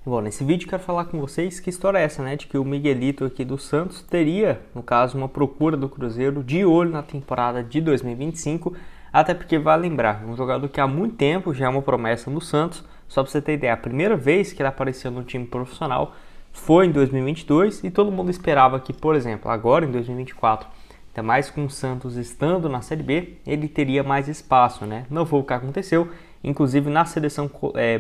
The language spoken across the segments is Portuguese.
Bom, nesse vídeo quero falar com vocês que história é essa, né? De que o Miguelito aqui do Santos teria, no caso, uma procura do Cruzeiro de olho na temporada de 2025, até porque vai lembrar, um jogador que há muito tempo já é uma promessa no Santos. Só para você ter ideia, a primeira vez que ele apareceu no time profissional foi em 2022 e todo mundo esperava que, por exemplo, agora em 2024, ainda mais com o Santos estando na Série B, ele teria mais espaço, né? Não foi o que aconteceu. Inclusive na seleção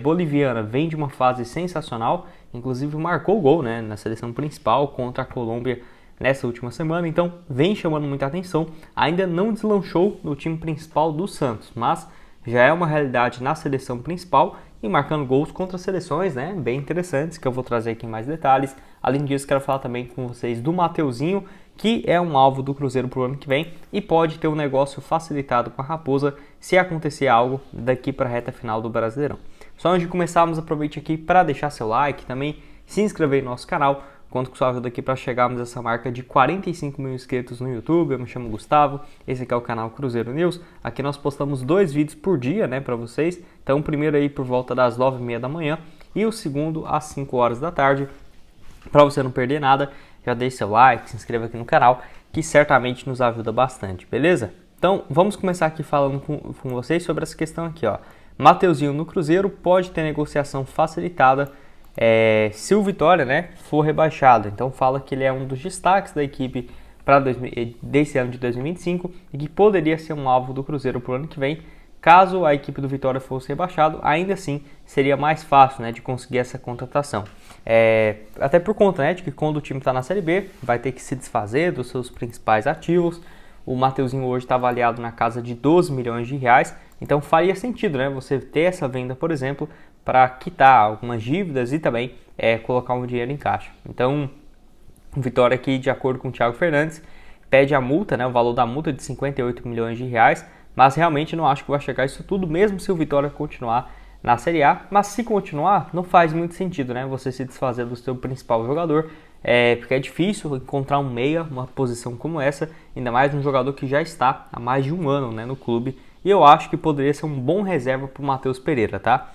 boliviana vem de uma fase sensacional, inclusive marcou gol, né, na seleção principal contra a Colômbia nessa última semana, então vem chamando muita atenção. Ainda não deslanchou no time principal do Santos, mas já é uma realidade na seleção principal e marcando gols contra seleções, né, bem interessantes, que eu vou trazer aqui em mais detalhes. Além disso, quero falar também com vocês do Mateuzinho, que é um alvo do Cruzeiro para o ano que vem e pode ter um negócio facilitado com a Raposa se acontecer algo daqui para a reta final do Brasileirão. Só antes de começarmos, aproveite aqui para deixar seu like, também se inscrever no nosso canal. Conto com sua ajuda aqui para chegarmos a essa marca de 45 mil inscritos no YouTube. Eu me chamo Gustavo, esse aqui é o canal Cruzeiro News. Aqui nós postamos 2 vídeos por dia, né, para vocês. Então o primeiro aí por volta das 9h30 da manhã e o segundo às 5 horas da tarde. Para você não perder nada, já deixe seu like, se inscreva aqui no canal, que certamente nos ajuda bastante, beleza? Então, vamos começar aqui falando com vocês sobre essa questão aqui, ó. Mateuzinho no Cruzeiro pode ter negociação facilitada se o Vitória, né, for rebaixado. Então, fala que ele é um dos destaques da equipe para desse ano de 2025 e que poderia ser um alvo do Cruzeiro para o ano que vem. Caso a equipe do Vitória fosse rebaixado, ainda assim seria mais fácil, né, de conseguir essa contratação. Até por conta, né, de que quando o time está na Série B, vai ter que se desfazer dos seus principais ativos. O Mateuzinho hoje está avaliado na casa de 12 milhões de reais, então faria sentido, né, você ter essa venda, por exemplo, para quitar algumas dívidas e também colocar um dinheiro em caixa. Então, o Vitória aqui, de acordo com o Thiago Fernandes, pede a multa, né, o valor da multa de 58 milhões de reais, mas realmente não acho que vai chegar isso tudo, mesmo se o Vitória continuar na Série A. Mas se continuar, não faz muito sentido, né, você se desfazer do seu principal jogador, porque é difícil encontrar um meia, uma posição como essa, ainda mais um jogador que já está há mais de um ano, né, no clube, e eu acho que poderia ser um bom reserva para o Matheus Pereira, tá?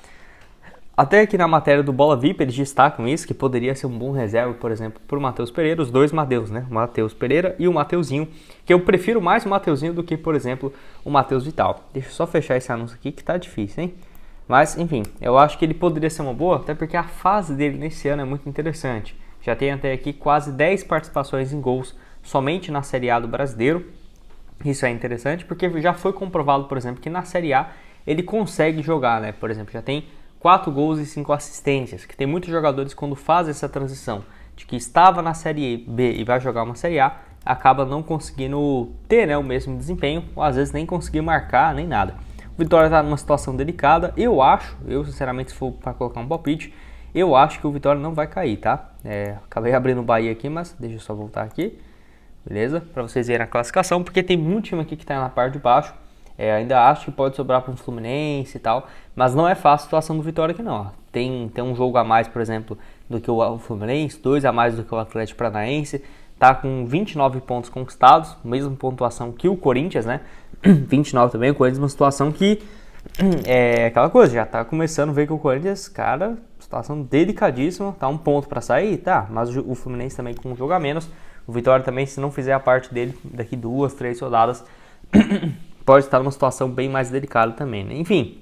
Até aqui na matéria do Bola VIP eles destacam isso, que poderia ser um bom reserva, por exemplo, para o Matheus Pereira, os dois Mateus, né? O Matheus Pereira e o Mateuzinho, que eu prefiro mais o Mateuzinho do que, por exemplo, o Matheus Vital. Deixa eu só fechar esse anúncio aqui que tá difícil, hein? Mas, enfim, eu acho que ele poderia ser uma boa, até porque a fase dele nesse ano é muito interessante. Já tem até aqui quase 10 participações em gols somente na Série A do Brasileiro. Isso é interessante porque já foi comprovado, por exemplo, que na Série A ele consegue jogar, né? Por exemplo, já tem 4 gols e 5 assistências, que tem muitos jogadores quando fazem essa transição de que estava na Série B e vai jogar uma Série A, acaba não conseguindo ter, né, o mesmo desempenho, ou às vezes nem conseguir marcar, nem nada. O Vitória está numa situação delicada, eu sinceramente, se for para colocar um palpite, eu acho que o Vitória não vai cair, tá? Acabei abrindo o Bahia aqui, mas deixa eu só voltar aqui, beleza? Para vocês verem a classificação, porque tem muito time aqui que está na parte de baixo. Ainda acho que pode sobrar para um Fluminense e tal, mas não é fácil a situação do Vitória aqui não. Ó. Tem um jogo a mais, por exemplo, do que o Fluminense, 2 a mais do que o Atlético Paranaense, tá com 29 pontos conquistados, mesma pontuação que o Corinthians, né? 29 também, o Corinthians uma situação que é aquela coisa, já tá começando a ver que o Corinthians, cara, situação delicadíssima, tá um ponto para sair, tá, mas o Fluminense também com um jogo a menos, o Vitória também, se não fizer a parte dele daqui 2, 3 rodadas, pode estar numa situação bem mais delicada também, né? Enfim,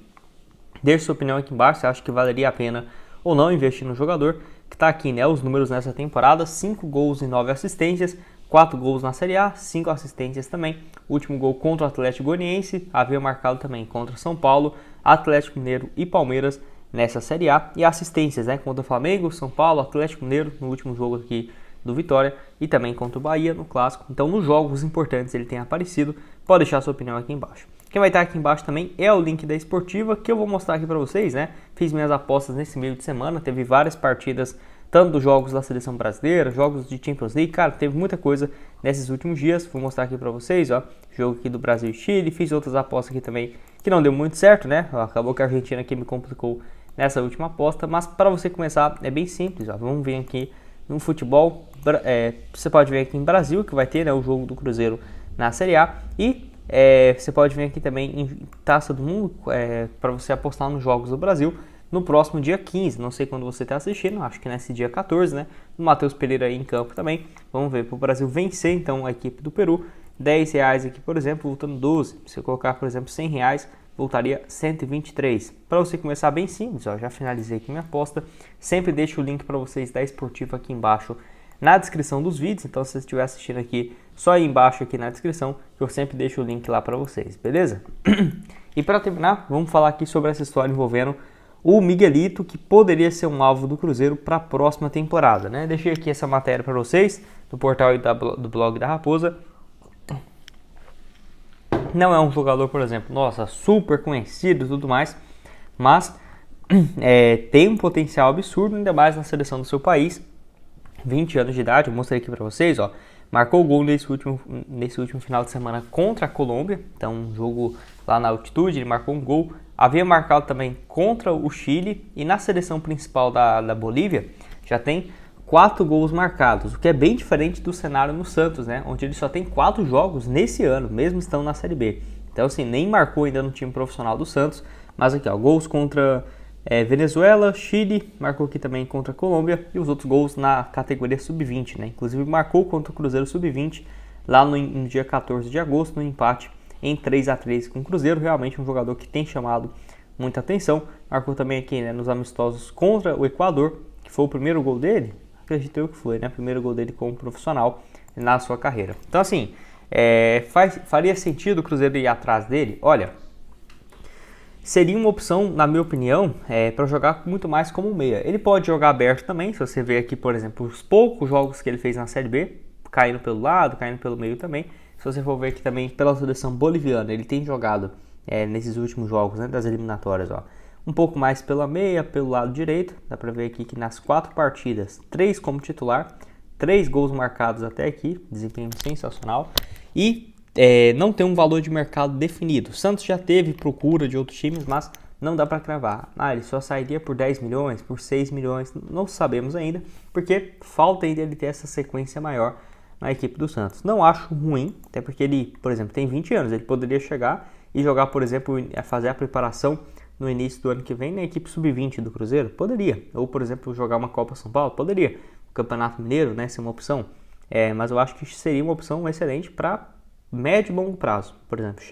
deixe sua opinião aqui embaixo, você acha que valeria a pena ou não investir no jogador, que está aqui, né, os números nessa temporada, 5 gols e 9 assistências, 4 gols na Série A, 5 assistências também, o último gol contra o Atlético Goianiense, havia marcado também contra São Paulo, Atlético Mineiro e Palmeiras nessa Série A, e assistências, né, contra o Flamengo, São Paulo, Atlético Mineiro, no último jogo aqui do Vitória, e também contra o Bahia no Clássico. Então nos jogos importantes ele tem aparecido, pode deixar sua opinião aqui embaixo. Quem vai estar aqui embaixo também é o link da Esportiva, que eu vou mostrar aqui para vocês, né? Fiz minhas apostas nesse meio de semana, teve várias partidas, tanto dos jogos da Seleção Brasileira, jogos de Champions League, cara, teve muita coisa nesses últimos dias, vou mostrar aqui para vocês, ó, jogo aqui do Brasil e Chile, fiz outras apostas aqui também, que não deu muito certo, né? Acabou que a Argentina aqui me complicou nessa última aposta, mas para você começar é bem simples, ó, vamos ver aqui no futebol, você pode ver aqui em Brasil, que vai ter, né, o jogo do Cruzeiro na Série A, e você pode ver aqui também em Taça do Mundo, para você apostar nos jogos do Brasil, no próximo dia 15. Não sei quando você está assistindo, acho que nesse dia 14, né? O Matheus Pereira aí em campo também. Vamos ver para o Brasil vencer então a equipe do Peru. R$10 aqui, por exemplo, voltando 12. Se eu colocar, por exemplo, R$100, voltaria 123. Para você começar bem simples, ó, já finalizei aqui minha aposta. Sempre deixo o link para vocês da Esportiva aqui embaixo na descrição dos vídeos. Então, se você estiver assistindo aqui, só aí embaixo aqui na descrição, que eu sempre deixo o link lá para vocês, beleza? E para terminar, vamos falar aqui sobre essa história envolvendo o Miguelito, que poderia ser um alvo do Cruzeiro para a próxima temporada, né? Deixei aqui essa matéria para vocês do portal e do blog da Raposa. Não é um jogador, por exemplo, nossa, super conhecido e tudo mais, mas tem um potencial absurdo, ainda mais na seleção do seu país. 20 anos de idade, eu mostrei aqui para vocês, ó. Marcou gol nesse último final de semana contra a Colômbia, então um jogo lá na altitude, ele marcou um gol. Havia marcado também contra o Chile e na seleção principal da Bolívia já tem 4 gols marcados, o que é bem diferente do cenário no Santos, né? Onde ele só tem 4 jogos nesse ano, mesmo estando na Série B. Então assim, nem marcou ainda no time profissional do Santos, mas aqui ó, gols contra Venezuela, Chile, marcou aqui também contra a Colômbia e os outros gols na categoria Sub-20, né? Inclusive marcou contra o Cruzeiro Sub-20 lá no dia 14 de agosto, no empate em 3-3 com o Cruzeiro. Realmente um jogador que tem chamado muita atenção. Marcou também aqui, né, nos amistosos contra o Equador, que foi o primeiro gol dele, acredito eu que foi, né? Primeiro gol dele como profissional na sua carreira. Então assim, faria sentido o Cruzeiro ir atrás dele? Olha, seria uma opção, na minha opinião, para jogar muito mais como meia. Ele pode jogar aberto também, se você ver aqui, por exemplo, os poucos jogos que ele fez na Série B, caindo pelo lado, caindo pelo meio também. Se você for ver aqui também pela seleção boliviana, ele tem jogado nesses últimos jogos, né, das eliminatórias, ó, um pouco mais pela meia, pelo lado direito. Dá para ver aqui que nas 4 partidas, 3 como titular, 3 gols marcados até aqui, desempenho sensacional. E não tem um valor de mercado definido. O Santos já teve procura de outros times, mas não dá para cravar. Ele só sairia por 10 milhões, por 6 milhões, não sabemos ainda, porque falta ainda ele ter essa sequência maior na equipe do Santos. Não acho ruim, até porque ele, por exemplo, tem 20 anos, ele poderia chegar e jogar, por exemplo, fazer a preparação no início do ano que vem na equipe Sub-20 do Cruzeiro? Poderia. Ou, por exemplo, jogar uma Copa São Paulo? Poderia. O Campeonato Mineiro, né, ser uma opção. Mas eu acho que seria uma opção excelente para médio e longo prazo. Por exemplo,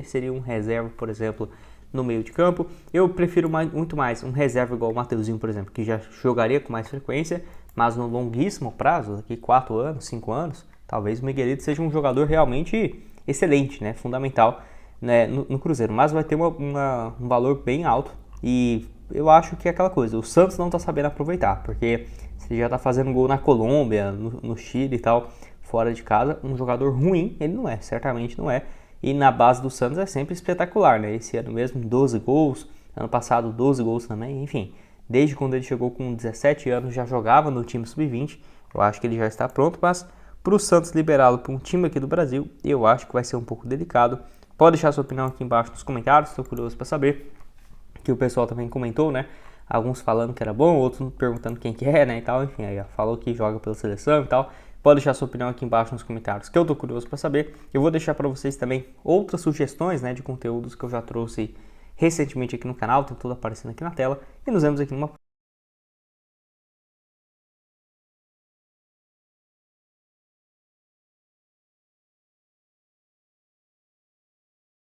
seria um reserva, por exemplo, no meio de campo. Eu prefiro muito mais um reserva igual o Mateuzinho, por exemplo, que já jogaria com mais frequência, mas no longuíssimo prazo, daqui 4 anos, 5 anos, talvez o Miguelito seja um jogador realmente excelente, né, fundamental, né, no Cruzeiro. Mas vai ter um valor bem alto e eu acho que é aquela coisa, o Santos não está sabendo aproveitar, porque se já está fazendo gol na Colômbia, no Chile e tal, fora de casa, um jogador ruim, ele não é, certamente não é. E na base do Santos é sempre espetacular, né? Esse ano mesmo 12 gols, ano passado 12 gols também, enfim. Desde quando ele chegou com 17 anos, já jogava no time Sub-20. Eu acho que ele já está pronto, mas para o Santos liberá-lo para um time aqui do Brasil, eu acho que vai ser um pouco delicado. Pode deixar sua opinião aqui embaixo nos comentários, estou curioso para saber. Que o pessoal também comentou, né? Alguns falando que era bom, outros perguntando quem que é, né? E tal, enfim, aí falou que joga pela seleção e tal. Pode deixar sua opinião aqui embaixo nos comentários, que eu tô curioso para saber. Eu vou deixar para vocês também outras sugestões, né, de conteúdos que eu já trouxe recentemente aqui no canal, tem tudo aparecendo aqui na tela. E nos vemos aqui numa